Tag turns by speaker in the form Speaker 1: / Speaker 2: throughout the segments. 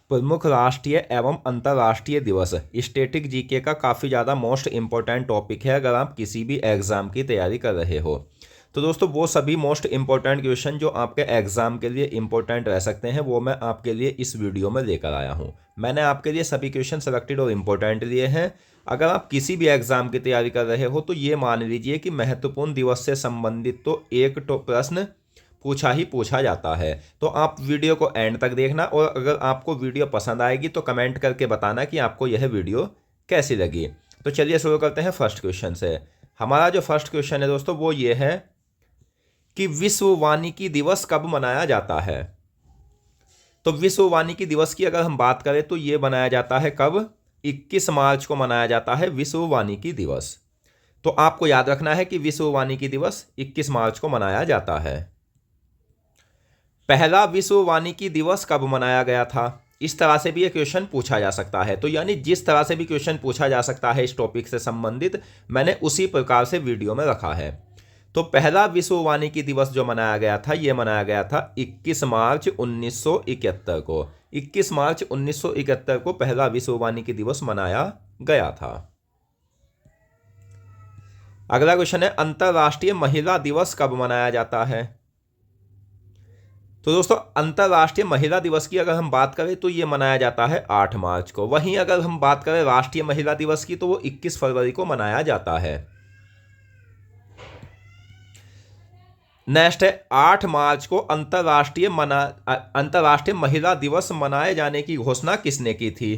Speaker 1: प्रमुख राष्ट्रीय एवं अंतर्राष्ट्रीय दिवस। स्टैटिक जीके का काफ़ी ज़्यादा मोस्ट इम्पोर्टेंट टॉपिक है अगर आप किसी भी एग्ज़ाम की तैयारी कर रहे हो। तो दोस्तों वो सभी मोस्ट इम्पोर्टेंट क्वेश्चन जो आपके एग्ज़ाम के लिए इम्पोर्टेंट रह सकते हैं वो मैं आपके लिए इस वीडियो में लेकर आया हूँ। मैंने आपके लिए सभी क्वेश्चन सेलेक्टेड और इम्पोर्टेंट लिए हैं। अगर आप किसी भी एग्ज़ाम की तैयारी कर रहे हो तो ये मान लीजिए कि महत्वपूर्ण दिवस से संबंधित तो एक प्रश्न पूछा जाता है। तो आप वीडियो को एंड तक देखना और अगर आपको वीडियो पसंद आएगी तो कमेंट करके बताना कि आपको यह वीडियो कैसी लगी। तो चलिए शुरू करते हैं फर्स्ट क्वेश्चन से। हमारा जो फर्स्ट क्वेश्चन है दोस्तों वो ये है कि विश्व वानिकी दिवस कब मनाया जाता है। तो विश्व वानिकी दिवस की अगर हम बात करें तो ये मनाया जाता है कब, 21 मार्च को मनाया जाता है विश्व वानिकी दिवस। तो आपको याद रखना है कि विश्व वानिकी दिवस 21 मार्च को मनाया जाता है। पहला विश्व वानिकी दिवस कब मनाया गया था, इस तरह से भी ये क्वेश्चन पूछा जा सकता है। तो यानी जिस तरह से भी क्वेश्चन पूछा जा सकता है इस टॉपिक से संबंधित मैंने उसी प्रकार से वीडियो में रखा है। तो पहला विश्व वानिकी दिवस जो मनाया गया था ये मनाया गया था 21 मार्च 1971 को। 21 मार्च 1971 को पहला विश्व वानिकी दिवस मनाया गया था। अगला क्वेश्चन है अंतर्राष्ट्रीय महिला दिवस कब मनाया जाता है। तो दोस्तों अंतर्राष्ट्रीय महिला दिवस की अगर हम बात करें तो ये मनाया जाता है 8 मार्च को। वहीं अगर हम बात करें राष्ट्रीय महिला दिवस की तो वो 21 फरवरी को मनाया जाता है। नेक्स्ट है 8 मार्च को अंतर्राष्ट्रीय महिला दिवस मनाए जाने की घोषणा किसने की थी।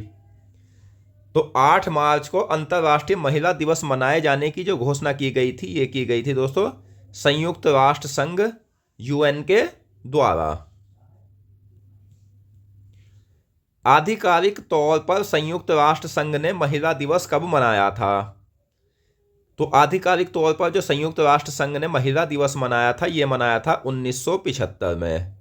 Speaker 1: तो 8 मार्च को अंतर्राष्ट्रीय महिला दिवस मनाए जाने की जो घोषणा की गई थी ये की गई थी दोस्तों संयुक्त राष्ट्र संघ यूएन के द्वारा। आधिकारिक तौर पर संयुक्त राष्ट्र संघ ने महिला दिवस कब मनाया था। तो आधिकारिक तौर पर जो संयुक्त राष्ट्र संघ ने महिला दिवस मनाया था ये मनाया था 1975 में।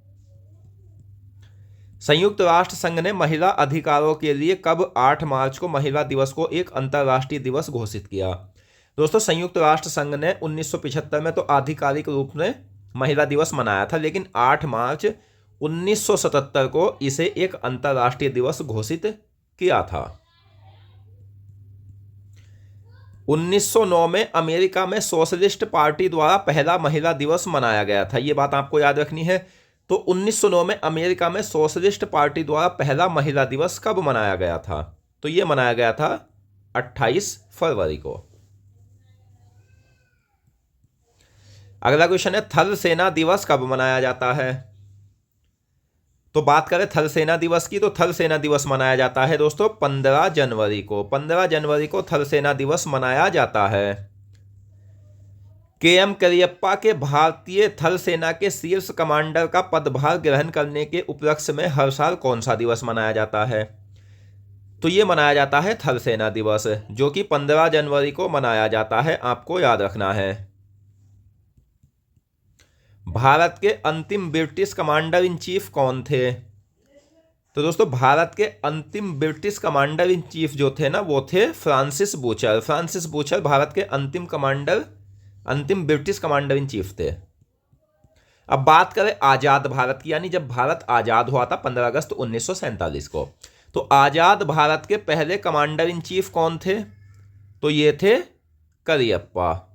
Speaker 1: संयुक्त राष्ट्र संघ ने महिला अधिकारों के लिए कब 8 मार्च को महिला दिवस को एक अंतर्राष्ट्रीय दिवस घोषित किया। दोस्तों संयुक्त राष्ट्र संघ ने 1975 में तो आधिकारिक रूप में महिला दिवस मनाया था, लेकिन 8 मार्च 1977 को इसे एक अंतर्राष्ट्रीय दिवस घोषित किया था। 1909 में अमेरिका में सोशलिस्ट पार्टी द्वारा पहला महिला दिवस मनाया गया था। ये बात आपको याद रखनी है। तो 1909 में अमेरिका में सोशलिस्ट पार्टी द्वारा पहला महिला दिवस कब मनाया गया था। तो ये मनाया गया था 28 फरवरी को। अगला क्वेश्चन है थल सेना दिवस कब मनाया जाता है। तो बात करें थल सेना दिवस की तो थल सेना दिवस मनाया जाता है दोस्तों 15 जनवरी को। 15 जनवरी को थल सेना दिवस मनाया जाता है। के.एम. करियप्पा के भारतीय थल सेना के शीर्ष कमांडर का पदभार ग्रहण करने के उपलक्ष्य में हर साल कौन सा दिवस मनाया जाता है। तो ये मनाया जाता है थल सेना दिवस जो कि 15 जनवरी को मनाया जाता है। आपको याद रखना है। भारत के अंतिम ब्रिटिश कमांडर इन चीफ कौन थे। तो दोस्तों भारत के अंतिम ब्रिटिश कमांडर इन चीफ जो थे ना वो थे Francis butcher. Francis butcher Bharat के अंतिम ब्रिटिश कमांडर इन चीफ थे। अब बात करें आजाद भारत की, यानी जब भारत आजाद हुआ था 15 अगस्त 1947 को, तो आजाद भारत के पहले कमांडर इन चीफ कौन थे। तो ये थे करियप्पा।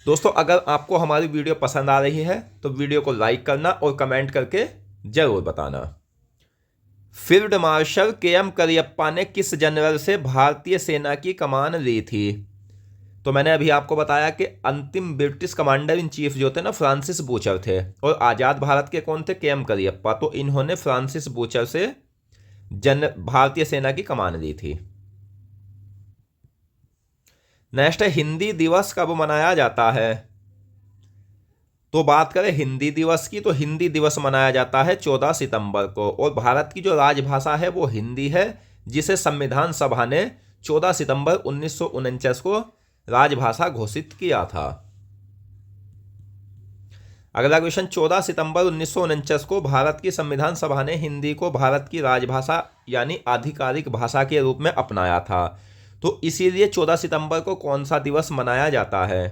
Speaker 1: दोस्तों अगर आपको हमारी वीडियो पसंद आ रही है तो वीडियो को लाइक करना और कमेंट करके जरूर बताना। Field marshal KM. करियप्पा ने किस जनरल से भारतीय सेना की कमान ली थी। तो मैंने अभी आपको बताया कि अंतिम ब्रिटिश कमांडर इन चीफ जो थे ना फ्रांसिस बूचर थे और आज़ाद भारत के कौन थे, के.एम. करियप्पा। तो इन्होंने फ्रांसिस बूचर से भारतीय सेना की कमान ली थी। नेक्स्ट है हिंदी दिवस कब मनाया जाता है। तो बात करें हिंदी दिवस की तो हिंदी दिवस मनाया जाता है 14 सितंबर को और भारत की जो राजभाषा है वो हिंदी है जिसे संविधान सभा ने 14 सितंबर 1949 को राजभाषा घोषित किया था। अगला क्वेश्चन 14 सितंबर 1949 को भारत की संविधान सभा ने हिंदी को भारत की राजभाषा यानी आधिकारिक भाषा के रूप में अपनाया था। तो इसीलिए 14 सितंबर को कौन सा दिवस मनाया जाता है।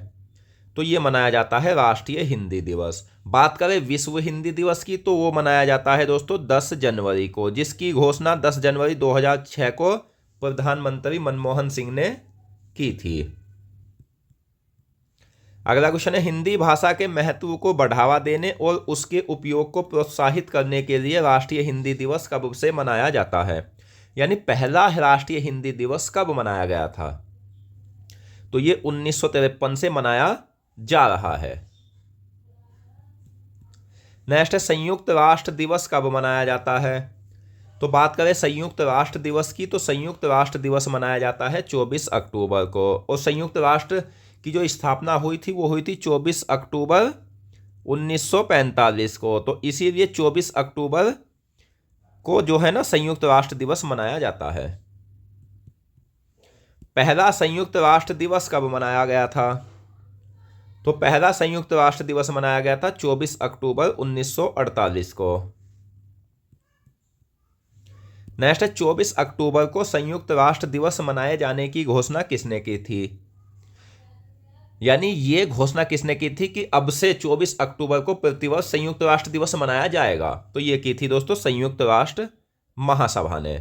Speaker 1: तो ये मनाया जाता है राष्ट्रीय हिंदी दिवस। बात करें विश्व हिंदी दिवस की तो वो मनाया जाता है दोस्तों 10 जनवरी को, जिसकी घोषणा 10 जनवरी 2006 को प्रधानमंत्री मनमोहन सिंह ने की थी। अगला क्वेश्चन है, हिंदी भाषा के महत्व को बढ़ावा देने और उसके उपयोग को प्रोत्साहित करने के लिए राष्ट्रीय हिंदी दिवस कब से मनाया जाता है? यानी पहला राष्ट्रीय हिंदी दिवस कब मनाया गया था? तो ये 1953 से मनाया जा रहा है। नेक्स्ट है, संयुक्त राष्ट्र दिवस कब मनाया जाता है? तो बात करें संयुक्त राष्ट्र दिवस की तो संयुक्त राष्ट्र दिवस मनाया जाता है 24 अक्टूबर को, और संयुक्त राष्ट्र की जो स्थापना हुई थी वो हुई थी 24 अक्टूबर 1945 को। तो इसीलिए 24 अक्टूबर को जो है ना संयुक्त राष्ट्र दिवस मनाया जाता है। पहला संयुक्त राष्ट्र दिवस कब मनाया गया था? तो पहला संयुक्त राष्ट्र दिवस मनाया गया था 24 अक्टूबर 1948 को। नेक्स्ट है, 24 अक्टूबर को संयुक्त राष्ट्र दिवस मनाए जाने की घोषणा किसने की थी? यानी ये घोषणा किसने की थी कि अब से 24 अक्टूबर को प्रतिवर्ष संयुक्त राष्ट्र दिवस मनाया जाएगा? तो ये की थी दोस्तों संयुक्त राष्ट्र महासभा ने।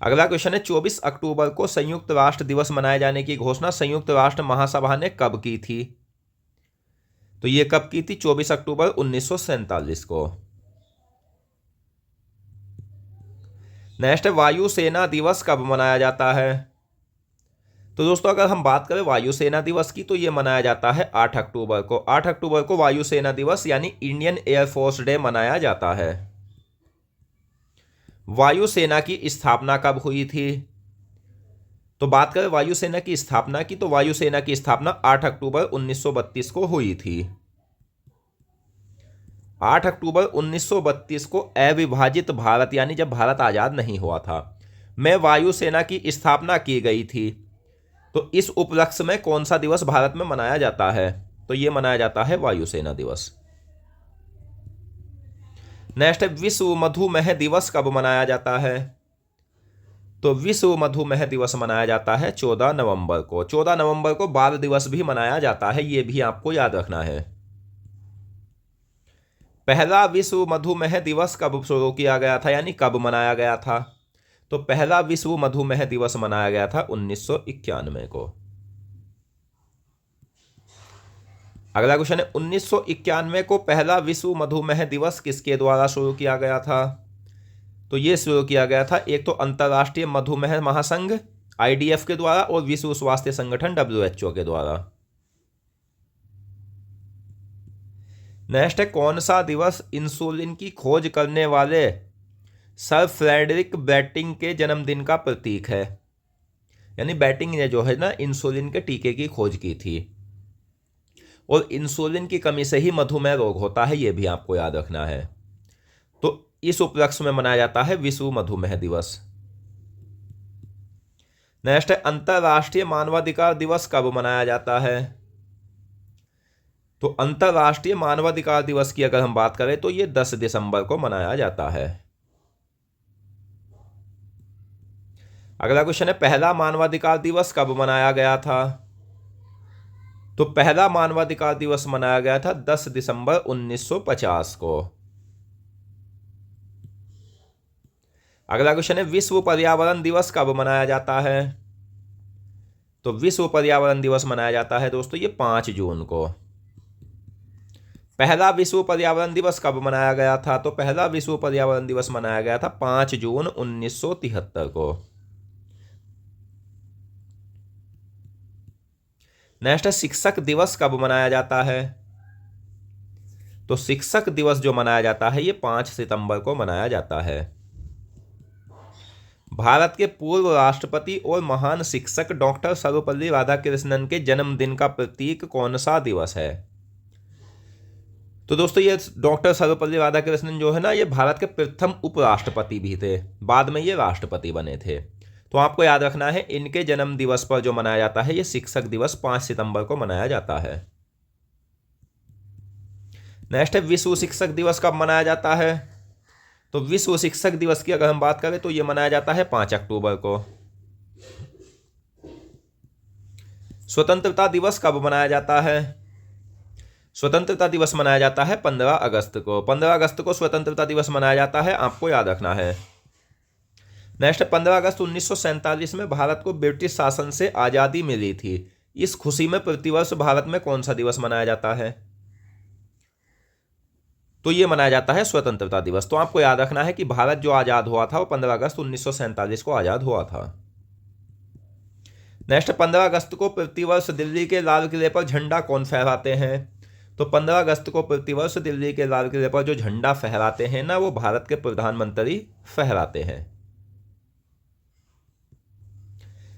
Speaker 1: अगला क्वेश्चन है, 24 अक्टूबर को संयुक्त राष्ट्र दिवस मनाए जाने की घोषणा संयुक्त राष्ट्र महासभा ने कब की थी? तो ये कब की थी? 24 अक्टूबर 1947 को। नेक्स्ट है, वायुसेना दिवस कब मनाया जाता है? तो दोस्तों अगर हम बात करें वायुसेना दिवस की तो ये मनाया जाता है 8 अक्टूबर को। 8 अक्टूबर को वायुसेना दिवस यानी इंडियन एयरफोर्स डे मनाया जाता है। वायुसेना की स्थापना कब हुई थी? तो बात करें वायुसेना की स्थापना की तो वायुसेना की स्थापना 8 अक्टूबर 1932 को हुई थी। 8 अक्टूबर 1932 को अविभाजित भारत यानी जब भारत आजाद नहीं हुआ था में वायुसेना की स्थापना की गई थी। तो इस उपलक्ष्य में कौन सा दिवस भारत में मनाया जाता है? तो यह मनाया जाता है वायुसेना दिवस। नेक्स्ट है, विश्व मधुमेह दिवस कब मनाया जाता है? तो विश्व मधुमेह दिवस मनाया जाता है 14 नवंबर को। 14 नवंबर को बाल दिवस भी मनाया जाता है, यह भी आपको याद रखना है। पहला विश्व मधुमेह दिवस कब शुरू किया गया था यानी कब मनाया गया था? तो पहला विश्व मधुमेह दिवस मनाया गया था 1991 को। अगला क्वेश्चन है, 1991 को पहला विश्व मधुमेह दिवस किसके द्वारा शुरू किया गया था? तो यह शुरू किया गया था एक तो अंतर्राष्ट्रीय मधुमेह महासंघ IDF के द्वारा और विश्व स्वास्थ्य संगठन WHO के द्वारा। नेक्स्ट है, कौन सा दिवस इंसुलिन की खोज करने वाले सर फ्रेडरिक बैटिंग के जन्मदिन का प्रतीक है? यानी बैटिंग ने जो है ना इंसुलिन के टीके की खोज की थी और इंसुलिन की कमी से ही मधुमेह रोग होता है, यह भी आपको याद रखना है। तो इस उपलक्ष्य में मनाया जाता है विश्व मधुमेह दिवस। नेक्स्ट है, अंतर्राष्ट्रीय मानवाधिकार दिवस कब मनाया जाता है? तो अंतर्राष्ट्रीय मानवाधिकार दिवस की अगर हम बात करें तो यह 10 दिसंबर को मनाया जाता है। अगला क्वेश्चन है, पहला मानवाधिकार दिवस कब मनाया गया था? तो पहला मानवाधिकार दिवस मनाया गया था 10 दिसंबर 1950 को। अगला क्वेश्चन है, विश्व पर्यावरण दिवस कब मनाया जाता है? तो विश्व पर्यावरण दिवस मनाया जाता है दोस्तों ये 5 जून को। पहला विश्व पर्यावरण दिवस कब मनाया गया था? तो पहला विश्व पर्यावरण दिवस मनाया गया था 5 जून 1973 को। नेक्स्ट है, शिक्षक दिवस कब मनाया जाता है? तो शिक्षक दिवस जो मनाया जाता है ये 5 सितंबर को मनाया जाता है। भारत के पूर्व राष्ट्रपति और महान शिक्षक डॉक्टर सर्वपल्ली राधाकृष्णन के जन्मदिन का प्रतीक कौन सा दिवस है? तो दोस्तों ये डॉक्टर सर्वपल्ली राधाकृष्णन जो है ना ये भारत के प्रथम उपराष्ट्रपति भी थे, बाद में ये राष्ट्रपति बने थे। तो आपको याद रखना है इनके जन्म दिवस पर जो मनाया जाता है ये शिक्षक दिवस 5 सितंबर को मनाया जाता है। नेक्स्ट है, विश्व शिक्षक दिवस कब मनाया जाता है? तो विश्व शिक्षक दिवस की अगर हम बात करें तो ये मनाया जाता है 5 अक्टूबर को। स्वतंत्रता दिवस कब मनाया जाता है? स्वतंत्रता दिवस मनाया जाता है 15 अगस्त को। 15 अगस्त को स्वतंत्रता दिवस मनाया जाता है, आपको याद रखना है। नेक्स्ट, 15 अगस्त 1947 में भारत को ब्रिटिश शासन से आज़ादी मिली थी। इस खुशी में प्रतिवर्ष भारत में कौन सा दिवस मनाया जाता है? तो ये मनाया जाता है स्वतंत्रता दिवस। तो आपको याद रखना है कि भारत जो आज़ाद हुआ था वो 15 अगस्त 1947 को आज़ाद हुआ था। नेक्स्ट, 15 अगस्त को प्रतिवर्ष दिल्ली के लाल किले पर झंडा कौन फहराते हैं? तो 15 अगस्त को प्रतिवर्ष दिल्ली के लाल किले पर जो झंडा फहराते हैं ना, वो भारत के प्रधानमंत्री फहराते हैं।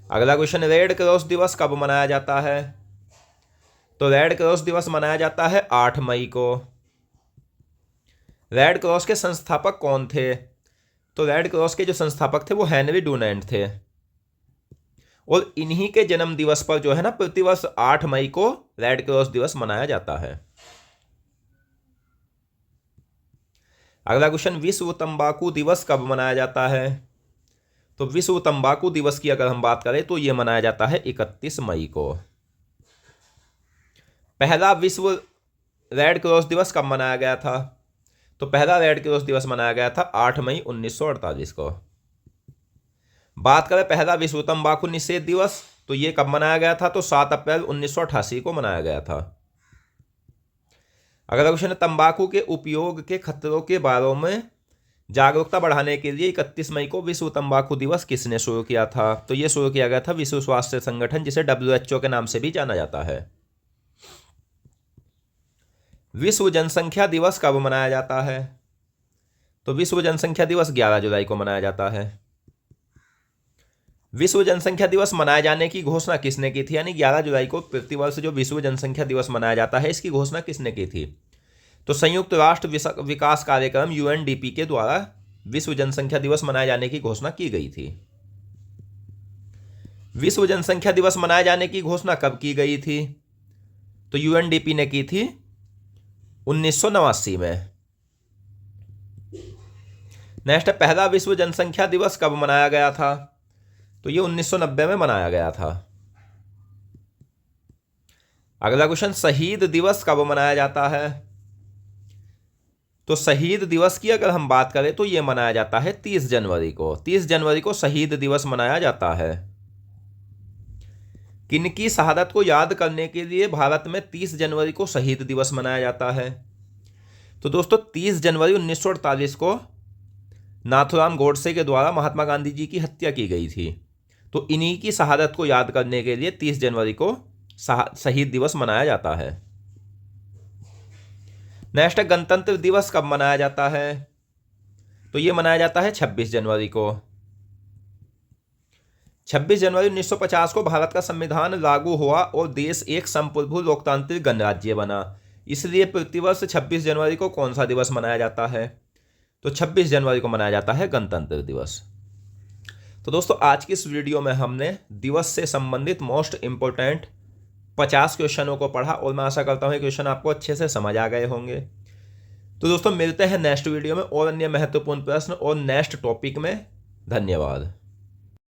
Speaker 1: अगला क्वेश्चन, रेड क्रॉस दिवस कब मनाया जाता है? तो रेड क्रॉस दिवस मनाया जाता है 8 मई को। रेड क्रॉस के संस्थापक कौन थे? तो रेड क्रॉस के जो संस्थापक थे वो हेनरी डुनांट थे, और इन्हीं के जन्म दिवस पर जो है ना प्रतिवर्ष 8 मई को रेड क्रॉस दिवस मनाया जाता है। अगला क्वेश्चन, विश्व तंबाकू दिवस कब मनाया जाता है? तो विश्व तंबाकू दिवस की अगर हम बात करें तो यह मनाया जाता है 31 मई को। पहला विश्व रेड क्रॉस दिवस कब मनाया गया था? तो पहला रेड क्रॉस दिवस मनाया गया था 8 मई 1948 को। बात करें पहला विश्व तंबाकू निषेध दिवस, तो यह कब मनाया गया था? तो 7 अप्रैल 1988 को मनाया गया था। अगला क्वेश्चन है, तंबाकू के उपयोग के खतरों के बारे में जागरूकता बढ़ाने के लिए 31 मई को विश्व तंबाकू दिवस किसने शुरू किया था? तो यह शुरू किया गया था विश्व स्वास्थ्य संगठन, जिसे WHO के नाम से भी जाना जाता है। विश्व जनसंख्या दिवस कब मनाया जाता है? तो विश्व जनसंख्या दिवस 11 जुलाई को मनाया जाता है। विश्व जनसंख्या दिवस मनाए जाने की घोषणा किसने की थी? यानी 11 जुलाई को प्रतिवर्ष जो विश्व जनसंख्या दिवस मनाया जाता है, इसकी घोषणा किसने की थी? तो संयुक्त राष्ट्र विकास कार्यक्रम UNDP के द्वारा विश्व जनसंख्या दिवस मनाए जाने की घोषणा की गई थी। विश्व जनसंख्या दिवस मनाए जाने की घोषणा कब की गई थी? तो UNDP ने की थी 1989 में। नेक्स्ट, पहला विश्व जनसंख्या दिवस कब मनाया गया था? तो ये 1990 में मनाया गया था। अगला क्वेश्चन, शहीद दिवस कब मनाया जाता है? तो शहीद दिवस की अगर हम बात करें तो यह मनाया जाता है 30 जनवरी को। 30 जनवरी को शहीद दिवस मनाया जाता है। किनकी शहादत को याद करने के लिए भारत में 30 जनवरी को शहीद दिवस मनाया जाता है? तो दोस्तों 30 जनवरी 1948 को नाथूराम गोडसे के द्वारा महात्मा गांधी जी की हत्या की गई थी। तो इन्हीं की शहादत को याद करने के लिए 30 जनवरी को शहीद दिवस मनाया जाता है। नेक्स्ट, गणतंत्र दिवस कब मनाया जाता है? तो यह मनाया जाता है 26 जनवरी को। 26 जनवरी 1950 को भारत का संविधान लागू हुआ और देश एक संप्रभु लोकतांत्रिक गणराज्य बना। इसलिए प्रतिवर्ष 26 जनवरी को कौन सा दिवस मनाया जाता है? तो 26 जनवरी को मनाया जाता है गणतंत्र दिवस। तो दोस्तों आज की इस वीडियो में हमने दिवस से संबंधित मोस्ट इंपोर्टेंट 50 क्वेश्चनों को पढ़ा, और मैं आशा करता हूँ ये क्वेश्चन आपको अच्छे से समझ आ गए होंगे। तो दोस्तों मिलते हैं नेक्स्ट वीडियो में और अन्य महत्वपूर्ण प्रश्न और नेक्स्ट टॉपिक में। धन्यवाद।